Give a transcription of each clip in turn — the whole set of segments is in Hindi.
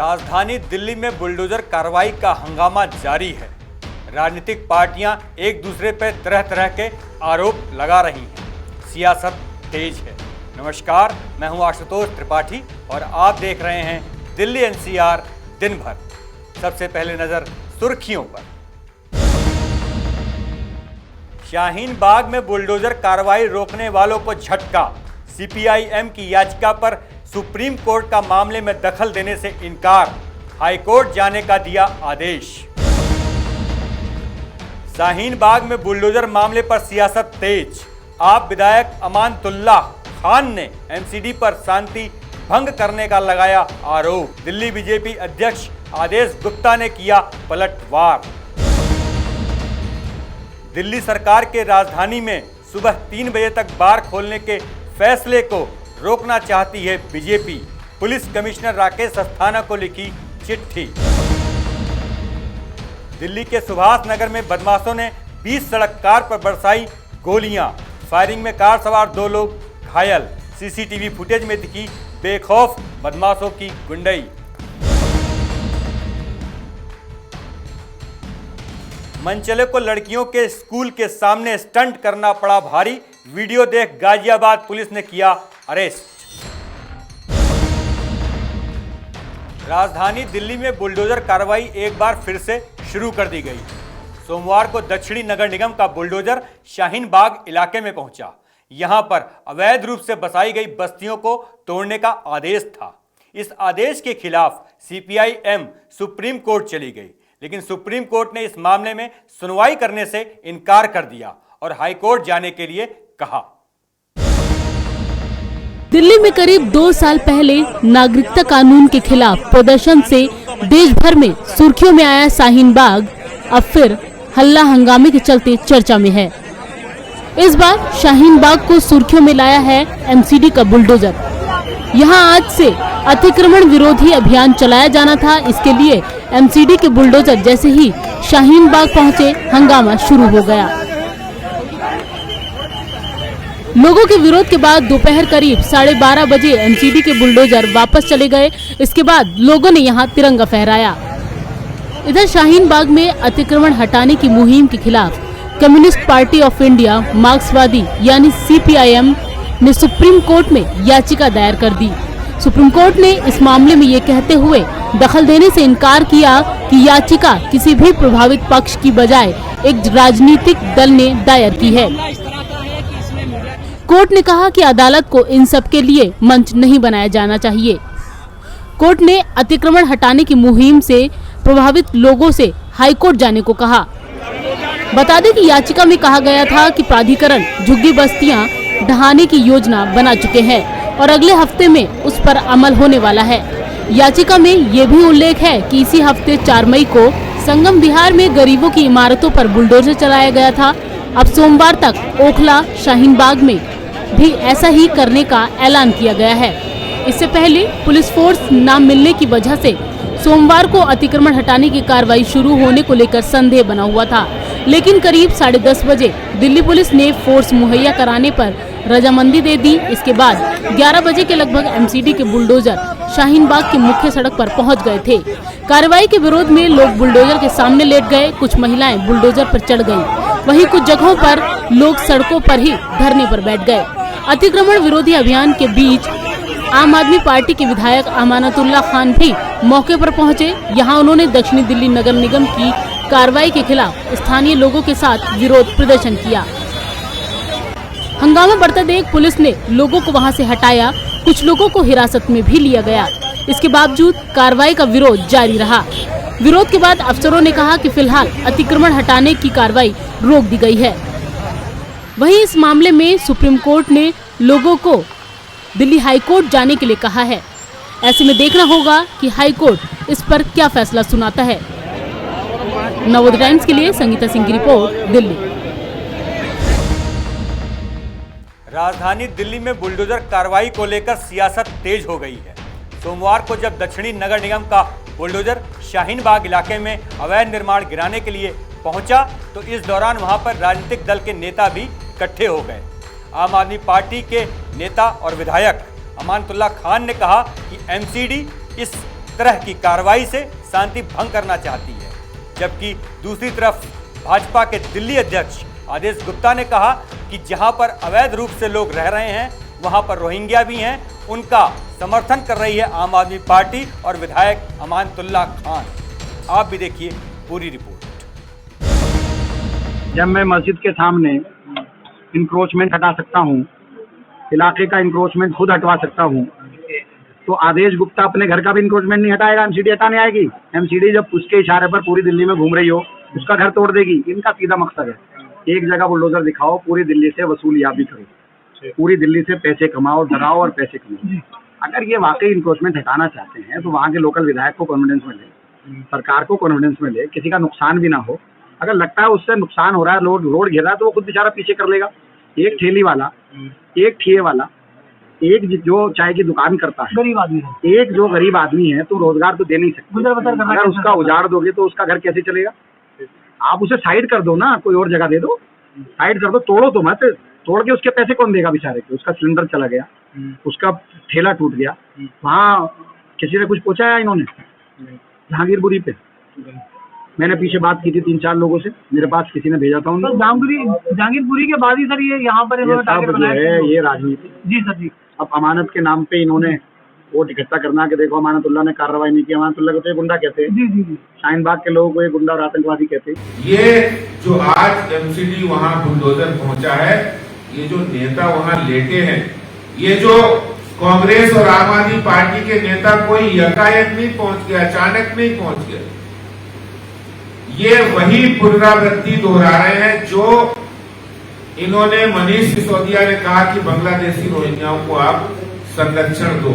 राजधानी दिल्ली में बुलडोजर कार्रवाई का हंगामा जारी है। राजनीतिक पार्टियां एक दूसरे पर तरह तरह के आरोप लगा रही हैं। सियासत तेज है। नमस्कार, मैं हूं आशुतोष त्रिपाठी और आप देख रहे हैं दिल्ली एनसीआर दिन भर। सबसे पहले नजर सुर्खियों पर। शाहीन बाग में बुलडोजर कार्रवाई रोकने वालों को झटका। सीपीआईएम की याचिका पर सुप्रीम कोर्ट का मामले में दखल देने से इनकार। हाईकोर्ट जाने का दिया आदेश। शाहीन बाग में बुलडोजर मामले पर सियासत तेज। आप विधायक अमानतुल्लाह खान ने एमसीडी पर शांति भंग करने का लगाया आरोप। दिल्ली बीजेपी अध्यक्ष आदेश गुप्ता ने किया पलटवार। दिल्ली सरकार के राजधानी में सुबह 3 बजे तक बार खोलने के फैसले को रोकना चाहती है BJP. Police commissioner Rakesh Asthana को लिखी चिट्ठी। दिल्ली के सुभाष नगर में बदमाशों ने 20 सड़क कार पर बरसाई गोलियां। फायरिंग में कार सवार 2 लोग घायल। सीसीटीवी फुटेज में दिखी बेखौफ बदमाशों की गुंडई। मनचले को लड़कियों के स्कूल के सामने स्टंट करना पड़ा भारी। वीडियो देख गाजियाबाद पुलिस ने किया अरेस्ट। राजधानी दिल्ली में बुलडोजर कार्रवाई एक बार फिर से शुरू कर दी गई। सोमवार को दक्षिणी नगर निगम का बुलडोजर शाहीन बाग इलाके में पहुंचा। यहां पर अवैध रूप से बसाई गई बस्तियों को तोड़ने का आदेश था। इस आदेश के खिलाफ सीपीआईएम सुप्रीम कोर्ट चली गई, लेकिन सुप्रीम कोर्ट ने इस मामले में सुनवाई करने से इनकार कर दिया और हाईकोर्ट जाने के लिए कहा। दिल्ली में करीब 2 साल पहले नागरिकता कानून के खिलाफ प्रदर्शन से देश भर में सुर्खियों में आया शाहीन बाग अब फिर हल्ला हंगामे के चलते चर्चा में है। इस बार शाहीन बाग को सुर्खियों में लाया है एमसीडी का बुलडोजर। यहां आज से अतिक्रमण विरोधी अभियान चलाया जाना था। इसके लिए एमसीडी के बुलडोजर जैसे ही शाहीन बाग पहुंचे, हंगामा शुरू हो गया। लोगों के विरोध के बाद दोपहर करीब 12:30 बजे एमसीडी के बुलडोजर वापस चले गए। इसके बाद लोगों ने यहां तिरंगा फहराया। इधर शाहीन बाग में अतिक्रमण हटाने की मुहिम के खिलाफ कम्युनिस्ट पार्टी ऑफ इंडिया मार्क्सवादी यानी सीपीआईएम ने सुप्रीम कोर्ट में याचिका दायर कर दी। सुप्रीम कोर्ट ने इस मामले में ये कहते हुए दखल देने से इनकार किया कि याचिका किसी भी प्रभावित पक्ष की बजाय एक राजनीतिक दल ने दायर की है। कोर्ट ने कहा कि अदालत को इन सब के लिए मंच नहीं बनाया जाना चाहिए। कोर्ट ने अतिक्रमण हटाने की मुहिम से प्रभावित लोगों से हाईकोर्ट जाने को कहा। बता दें कि याचिका में कहा गया था कि प्राधिकरण झुग्गी बस्तियां ढहाने की योजना बना चुके हैं और अगले हफ्ते में उस पर अमल होने वाला है। याचिका में ये भी उल्लेख है कि इसी हफ्ते 4 मई को संगम विहार में गरीबों की इमारतों पर बुलडोजर चलाया गया था। अब सोमवार तक ओखला शाहीन बाग में भी ऐसा ही करने का ऐलान किया गया है। इससे पहले पुलिस फोर्स न मिलने की वजह से सोमवार को अतिक्रमण हटाने की कार्रवाई शुरू होने को लेकर संदेह बना हुआ था, लेकिन करीब 10:30 बजे दिल्ली पुलिस ने फोर्स मुहैया कराने पर रजामंदी दे दी। इसके बाद 11 बजे के लगभग एमसीडी के बुलडोजर शाहीन बाग की मुख्य सड़क पर पहुंच गए थे। कार्रवाई के विरोध में लोग बुलडोजर के सामने लेट गए। कुछ महिलाएं बुलडोजर पर चढ़ गयी। वहीं कुछ जगहों पर लोग सड़कों पर ही धरने पर बैठ गए। अतिक्रमण विरोधी अभियान के बीच आम आदमी पार्टी के विधायक अमानतुल्लाह खान भी मौके पर पहुंचे। यहां उन्होंने दक्षिणी दिल्ली नगर निगम की कार्रवाई के खिलाफ स्थानीय लोगों के साथ विरोध प्रदर्शन किया। हंगामा बढ़ता देख पुलिस ने लोगों को वहां से हटाया। कुछ लोगों को हिरासत में भी लिया गया। इसके बावजूद कार्रवाई का विरोध जारी रहा। विरोध के बाद अफसरों ने कहा कि फिलहाल अतिक्रमण हटाने की कार्रवाई रोक दी गई है। वहीं इस मामले में सुप्रीम कोर्ट ने लोगों को दिल्ली हाई कोर्ट जाने के लिए कहा है। ऐसे में देखना होगा कि हाई कोर्ट इस पर क्या फैसला सुनाता है। नवोदय टाइम्स के लिए संगीता सिंह की रिपोर्ट, दिल्ली। राजधानी दिल्ली में बुलडोजर कार्रवाई को लेकर सियासत तेज हो गई है। सोमवार को जब दक्षिणी नगर निगम का बुलडोजर शाहीन बाग इलाके में अवैध निर्माण गिराने के लिए पहुंचा, तो इस दौरान वहां पर राजनीतिक दल के नेता भी इकट्ठे हो गए। आम आदमी पार्टी के नेता और विधायक अमानतुल्लाह खान ने कहा कि एमसीडी इस तरह की कार्रवाई से शांति भंग करना चाहती है। जबकि दूसरी तरफ भाजपा के दिल्ली अध्यक्ष आदेश गुप्ता ने कहा कि जहां पर अवैध रूप से लोग रह रहे हैं वहां पर रोहिंग्या भी हैं, उनका समर्थन कर रही है आम आदमी पार्टी और विधायक अमानतुल्लाह खान। आप भी देखिए पूरी रिपोर्ट। जब मैं मस्जिद के सामने इंक्रोचमेंट हटा सकता हूँ, इलाके का इंक्रोचमेंट खुद हटवा सकता हूँ, तो आदेश गुप्ता अपने घर का भी इंक्रोचमेंट नहीं हटाएगा, एमसीडी हटाने आएगी। एमसीडी जब उसके इशारे पर पूरी दिल्ली में घूम रही हो, उसका घर तोड़ देगी। इनका सीधा मकसद है, एक जगह बुलडोजर दिखाओ, पूरी दिल्ली से वसूलियाबी करो, पूरी दिल्ली से पैसे कमाओ, डराओ और पैसे कमाओ। अगर ये वाकई इंक्रोचमेंट हटाना चाहते हैं तो वहाँ के लोकल विधायक को कॉन्फिडेंस में ले, सरकार को कॉन्फिडेंस में ले, किसी का नुकसान भी ना हो। अगर लगता है उससे नुकसान हो रहा है, रोड घेर रहा है, तो वो खुद बेचारा पीछे कर लेगा। एक ठेली वाला, एक ठिए वाला, एक जो चाय की दुकान करता है, गरीब आदमी है, एक जो गरीब आदमी है, तो रोजगार तो दे नहीं सकते। अगर उसका उजाड़ दोगे तो उसका घर कैसे चलेगा? आप उसे साइड कर दो ना, कोई और जगह दे दो, साइड कर दो, तोड़ो तो मत। तोड़ के उसके पैसे कौन देगा बेचारे के? उसका सिलेंडर चला गया, उसका ठेला टूट गया, वहाँ किसी ने कुछ पहुँचाया इन्होंने जहांगीरपुरी पे? मैंने पीछे बात की थी 3-4 लोगों से, मेरे पास किसी ने भेजा था उनको। तो जहांगीरपुरी के बाद ही सर ये यहाँ पर इन्होंने टारगेट बनाया है, ये राजनीति। जी सर जी। अब अमानत के नाम पे इन्होंने वोट इकट्ठा करना कि देखो अमानतुल्लाह ने कार्रवाई नहीं की। अमानतुल्लाह को तो ये गुंडा कहते हैं। जी जी जी। शाहीन बाग के लोगों को ये गुंडा और आतंकवादी कहते हैं। ये जो आज एमसीडी वहाँ बुलडोजर पहुंचा है, ये जो नेता वहाँ लेटे हैं, ये जो कांग्रेस और आम आदमी पार्टी के नेता कोई यकायक नहीं पहुंच गया, अचानक नहीं पहुंच गया। ये वही पुनरावृत्ति दोहरा रहे हैं जो इन्होंने मनीष सिसोदिया ने कहा कि बांग्लादेशी रोहिंग्याओं को आप संरक्षण दो,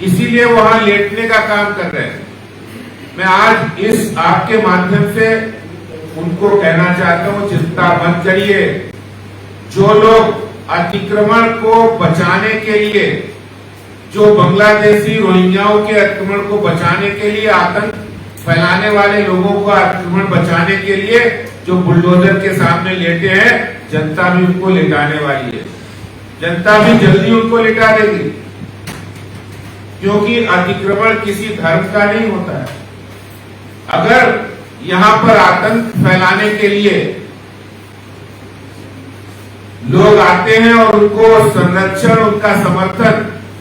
इसीलिए वहां लेटने का काम कर रहे हैं। मैं आज इस आपके माध्यम से उनको कहना चाहता हूं, चिंता मत करिए। जो लोग अतिक्रमण को बचाने के लिए, जो बांग्लादेशी रोहिंग्याओं के अतिक्रमण को बचाने के लिए, आतंक फैलाने वाले लोगों को आक्रमण बचाने के लिए जो बुलडोजर के सामने लेटे हैं, जनता भी उनको लेटाने वाली है। जनता भी जल्दी उनको लेटा देगी, क्योंकि अतिक्रमण किसी धर्म का नहीं होता है। अगर यहां पर आतंक फैलाने के लिए लोग आते हैं और उनको संरक्षण, उनका समर्थन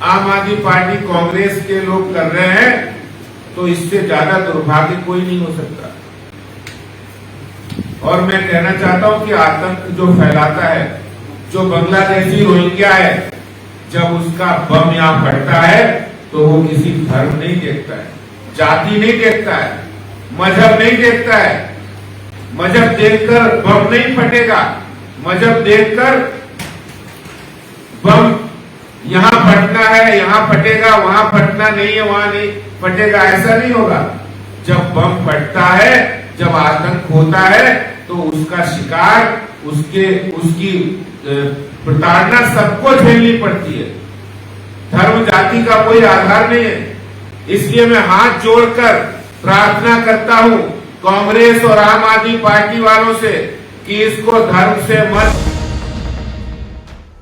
आम आदमी पार्टी, कांग्रेस के लोग कर रहे हैं, तो इससे ज्यादा दुर्भाग्य कोई नहीं हो सकता। और मैं कहना चाहता हूं कि आतंक जो फैलाता है, जो बांग्लादेशी रोहिंग्या है, जब उसका बम यहां फटता है तो वो किसी धर्म नहीं देखता है, जाति नहीं देखता है, मजहब नहीं देखता है। मजहब देखकर बम नहीं फटेगा, मजहब देखकर बम यहां फटना है, यहां फटेगा, वहां फटना नहीं है, वहां नहीं फटेगा, ऐसा नहीं होगा। जब बम फटता है, जब आतंक होता है, तो उसका शिकार, उसकी प्रताड़ना सबको झेलनी पड़ती है। धर्म जाति का कोई आधार नहीं है। इसलिए मैं हाथ जोड़कर प्रार्थना करता हूं कांग्रेस और आम आदमी पार्टी वालों से कि इसको धर्म से मत।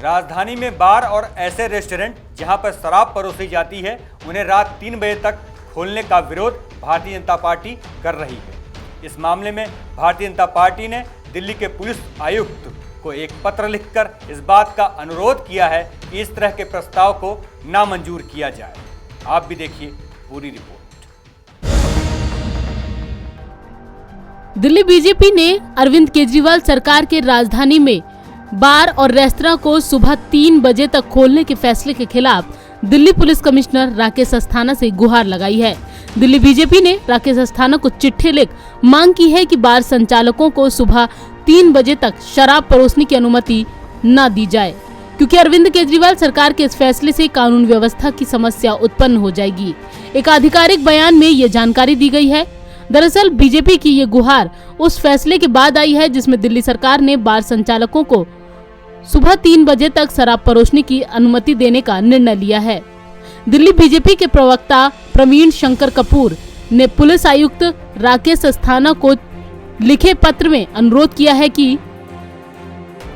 राजधानी में बार और ऐसे रेस्टोरेंट जहां पर शराब परोसी जाती है, उन्हें रात 3 बजे तक खोलने का विरोध भारतीय जनता पार्टी कर रही है। इस मामले में भारतीय जनता पार्टी ने दिल्ली के पुलिस आयुक्त को एक पत्र लिखकर इस बात का अनुरोध किया है कि इस तरह के प्रस्ताव को नामंजूर किया जाए। आप भी देखिए पूरी रिपोर्ट। दिल्ली बीजेपी ने अरविंद केजरीवाल सरकार के राजधानी में बार और रेस्तरां को सुबह 3 बजे तक खोलने के फैसले के खिलाफ दिल्ली पुलिस कमिश्नर राकेश अस्थाना से गुहार लगाई है। दिल्ली बीजेपी ने राकेश अस्थाना को चिट्ठी लिख मांग की है कि बार संचालकों को सुबह 3 बजे तक शराब परोसने की अनुमति न दी जाए, क्योंकि अरविंद केजरीवाल सरकार के इस फैसले से कानून व्यवस्था की समस्या उत्पन्न हो जाएगी। एक आधिकारिक बयान में ये जानकारी दी गई है। दरअसल बीजेपी की ये गुहार उस फैसले के बाद आई है जिसमें दिल्ली सरकार ने बार संचालकों को सुबह 3 बजे तक शराब परोसने की अनुमति देने का निर्णय लिया है। दिल्ली बीजेपी के प्रवक्ता प्रवीण शंकर कपूर ने पुलिस आयुक्त राकेश अस्थाना को लिखे पत्र में अनुरोध किया है कि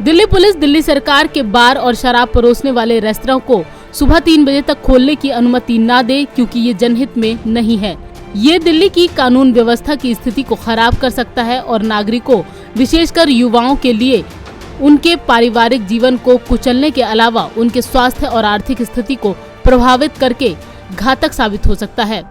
दिल्ली पुलिस दिल्ली सरकार के बार और शराब परोसने वाले रेस्तरां को सुबह 3 बजे तक खोलने की अनुमति न दे, क्योंकि ये जनहित में नहीं है। ये दिल्ली की कानून व्यवस्था की स्थिति को खराब कर सकता है और नागरिकों, विशेषकर युवाओं के लिए उनके पारिवारिक जीवन को कुचलने के अलावा उनके स्वास्थ्य और आर्थिक स्थिति को प्रभावित करके घातक साबित हो सकता है।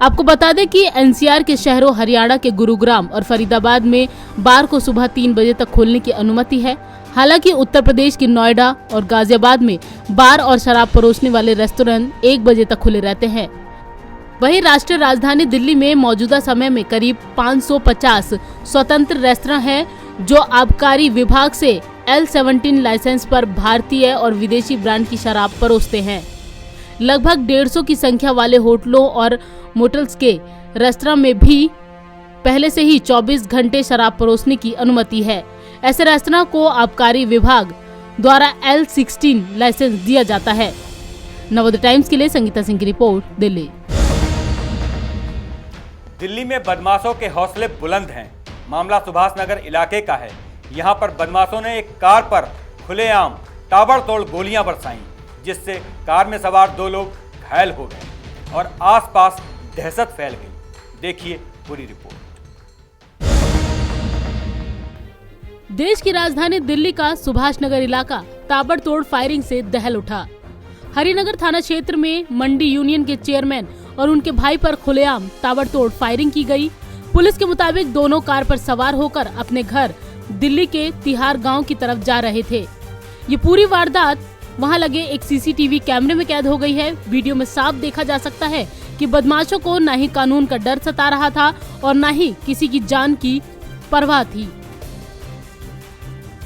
आपको बता दें कि एनसीआर के शहरों हरियाणा के गुरुग्राम और फरीदाबाद में बार को सुबह 3 बजे तक खोलने की अनुमति है। हालांकि उत्तर प्रदेश के नोएडा और गाजियाबाद में बार और शराब परोसने वाले रेस्टोरेंट 1 बजे तक खुले रहते हैं। वहीं राष्ट्रीय राजधानी दिल्ली में मौजूदा समय में करीब 550 स्वतंत्र रेस्तरां हैं जो आबकारी विभाग से L17 लाइसेंस पर भारतीय और विदेशी ब्रांड की शराब परोसते हैं। लगभग 150 की संख्या वाले होटलों और मोटल्स के रेस्तरां में भी पहले से ही 24 घंटे शराब परोसने की अनुमति है। ऐसे रेस्तरां को आबकारी विभाग द्वारा L16 लाइसेंस दिया जाता है। नवोदय टाइम्स के लिए संगीता सिंह की रिपोर्ट, दिल्ली। दिल्ली में बदमाशों के हौसले बुलंद हैं। मामला सुभाष नगर इलाके का है। यहां पर बदमाशों ने एक कार पर खुलेआम ताबड़तोड़ गोलियां बरसाईं, जिससे कार में सवार 2 लोग घायल हो गए और आसपास दहशत फैल गई। देखिए पूरी रिपोर्ट। देश की राजधानी दिल्ली का सुभाष नगर इलाका ताबड़तोड़ फायरिंग से दहल उठा। हरिनगर थाना क्षेत्र में मंडी यूनियन के चेयरमैन और उनके भाई पर खुलेआम ताबड़तोड़ फायरिंग की गई। पुलिस के मुताबिक दोनों कार पर सवार होकर अपने घर दिल्ली के तिहार गांव की तरफ जा रहे थे। ये पूरी वारदात वहां लगे एक सीसीटीवी कैमरे में कैद हो गई है। वीडियो में साफ देखा जा सकता है कि बदमाशों को न ही कानून का डर सता रहा था और न ही किसी की जान की परवाह थी।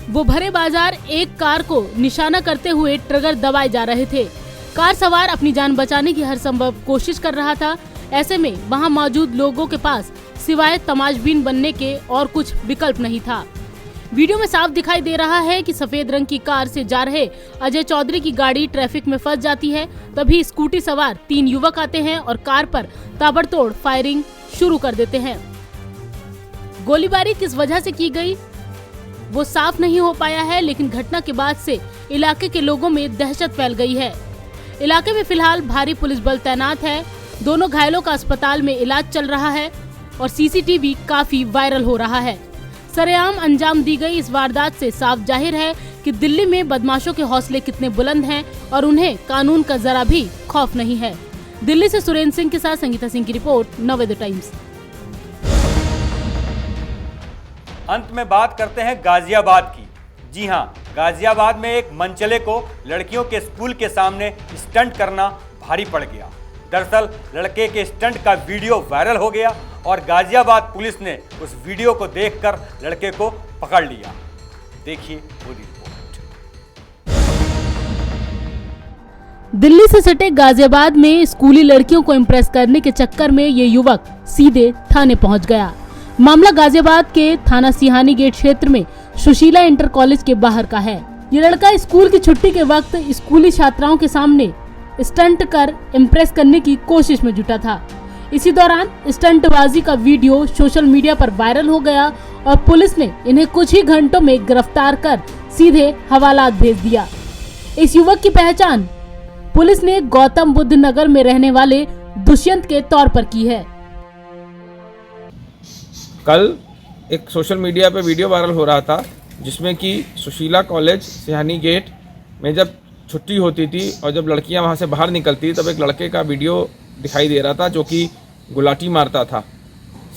वो भरे बाजार एक कार को निशाना करते हुए ट्रिगर दबाए जा रहे थे। कार सवार अपनी जान बचाने की हर संभव कोशिश कर रहा था। ऐसे में वहां मौजूद लोगों के पास सिवाय तमाशबीन बनने के और कुछ विकल्प नहीं था। वीडियो में साफ दिखाई दे रहा है कि सफेद रंग की कार से जा रहे अजय चौधरी की गाड़ी ट्रैफिक में फंस जाती है। तभी स्कूटी सवार 3 युवक आते हैं और कार पर ताबड़तोड़ फायरिंग शुरू कर देते हैं। गोलीबारी किस वजह से की गई वो साफ नहीं हो पाया है, लेकिन घटना के बाद से इलाके के लोगों में दहशत फैल गई है। इलाके में फिलहाल भारी पुलिस बल तैनात है। दोनों घायलों का अस्पताल में इलाज चल रहा है और सीसीटीवी काफी वायरल हो रहा है। सरेआम अंजाम दी गई इस वारदात से साफ जाहिर है कि दिल्ली में बदमाशों के हौसले कितने बुलंद हैं और उन्हें कानून का जरा भी खौफ नहीं है। दिल्ली से सुरेंद्र सिंह के साथ संगीता सिंह की रिपोर्ट, नवोदय टाइम्स। अंत में बात करते हैं गाजियाबाद की। जी हां, गाजियाबाद में एक मनचले को लड़कियों के स्कूल के सामने स्टंट करना भारी पड़ गया। दरअसल लड़के के स्टंट का वीडियो वायरल हो गया और गाजियाबाद पुलिस ने उस वीडियो को देखकर लड़के को पकड़ लिया। देखिए पूरी रिपोर्ट। दिल्ली से सटे गाजियाबाद में स्कूली लड़कियों को इम्प्रेस करने के चक्कर में ये युवक सीधे थाने पहुंच गया। मामला गाजियाबाद के थाना सिहानी गेट क्षेत्र में सुशीला इंटर कॉलेज के बाहर का है। ये लड़का स्कूल की छुट्टी के वक्त स्कूली छात्राओं के सामने स्टंट कर इम्प्रेस करने की कोशिश में जुटा था। इसी दौरान स्टंटबाजी का वीडियो सोशल मीडिया पर वायरल हो गया और पुलिस ने इन्हें कुछ ही घंटों में गिरफ्तार कर सीधे हवालात भेज दिया। इस युवक की पहचान पुलिस ने गौतम बुद्ध नगर में रहने वाले दुष्यंत के तौर पर की है। कल एक सोशल मीडिया पे वीडियो वायरल हो रहा था जिसमें कि सुशीला कॉलेज सिहानी गेट में जब छुट्टी होती थी और जब लड़कियां वहां से बाहर निकलती तब एक लड़के का वीडियो दिखाई दे रहा था जो कि गुलाटी मारता था।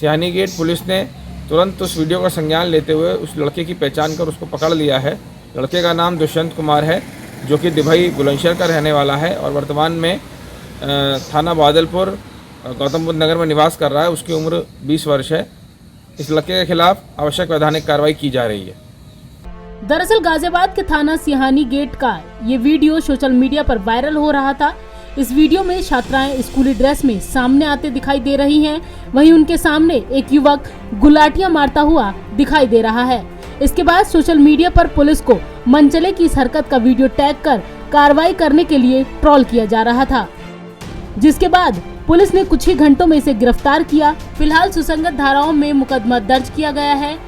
सिहानी गेट पुलिस ने तुरंत उस वीडियो का संज्ञान लेते हुए उस लड़के की पहचान कर उसको पकड़ लिया है। लड़के का नाम दुष्यंत कुमार है जो कि दिभई बुलंदशहर का रहने वाला है और वर्तमान में थाना बादलपुर गौतम बुद्ध नगर में निवास कर रहा है। उसकी उम्र 20 वर्ष है। इस लड़के के खिलाफ आवश्यक वैधानिक कार्रवाई की जा रही है। दरअसल गाजियाबाद के थाना सिहानी गेट का ये वीडियो सोशल मीडिया पर वायरल हो रहा था। इस वीडियो में छात्राएं स्कूली ड्रेस में सामने आते दिखाई दे रही हैं। वहीं उनके सामने एक युवक गुलाटियां मारता हुआ दिखाई दे रहा है। इसके बाद सोशल मीडिया पर पुलिस को मनचले की इस हरकत का वीडियो टैग कर कार्रवाई करने के लिए ट्रोल किया जा रहा था, जिसके बाद पुलिस ने कुछ ही घंटों में इसे गिरफ्तार किया। फिलहाल सुसंगत धाराओं में मुकदमा दर्ज किया गया है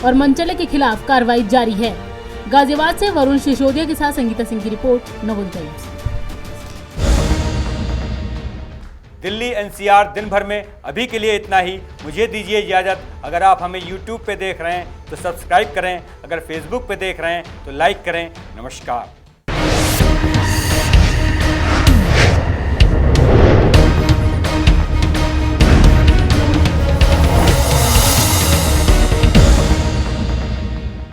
और मनचले के खिलाफ कार्रवाई जारी है। गाजियाबाद से वरुण सिसोदिया के साथ संगीता सिंह की report, Navodaya times. Delhi NCR दिन भर में अभी के लिए इतना ही। मुझे दीजिए इजाज़त। अगर आप हमें YouTube पे देख रहे हैं तो सब्सक्राइब करें, अगर Facebook पे देख रहे हैं तो लाइक करें। नमस्कार।